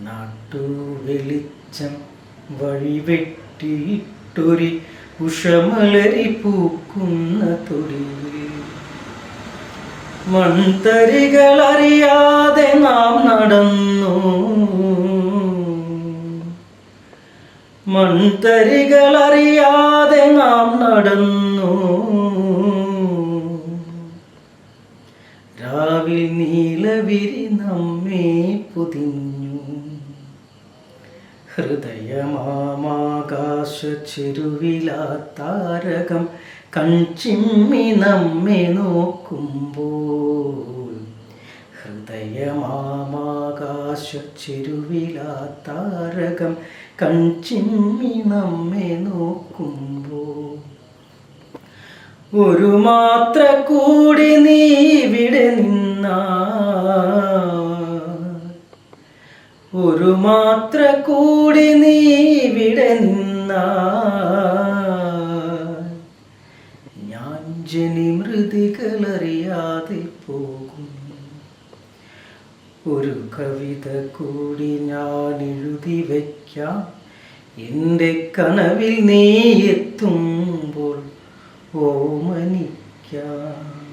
നാട്ടുവെളിച്ചം വഴിവെട്ടിയിട്ടൊരു ഉഷമലരി പൂക്കുന്ന തൊടിയിൽ മൺതരികളറിയാതെ നാം നടന്നു. മൺതരികളറിയാതെ നാം നടന്നു. രാവിൽ നീലവിരി നമ്മെ പൊതിഞ്ഞു. ഹൃദയമാകാശ ചെരുവിലാ താരകം കൺചിമ്മി നമ്മെ നോക്കുമ്പോൾ. ഹൃദയമാകാശ ചെരുവിലാ താരകം കൺചിമ്മി നമ്മെ നോക്കുമ്പോൾ. ഒരു മാത്ര കൂടി നീ ഇവിടെ ഒരു മാത്ര കൂടി നീ ഇവിടെ ഞാൻ ജനിമൃതികളറിയാതെ പോകും. ഒരു കവിത കൂടി ഞാൻ എഴുതി വയ്ക്കാം. എൻ്റെ കനവിൽ നീ എത്തുമ്പോൾ ഓമനിക്കാം.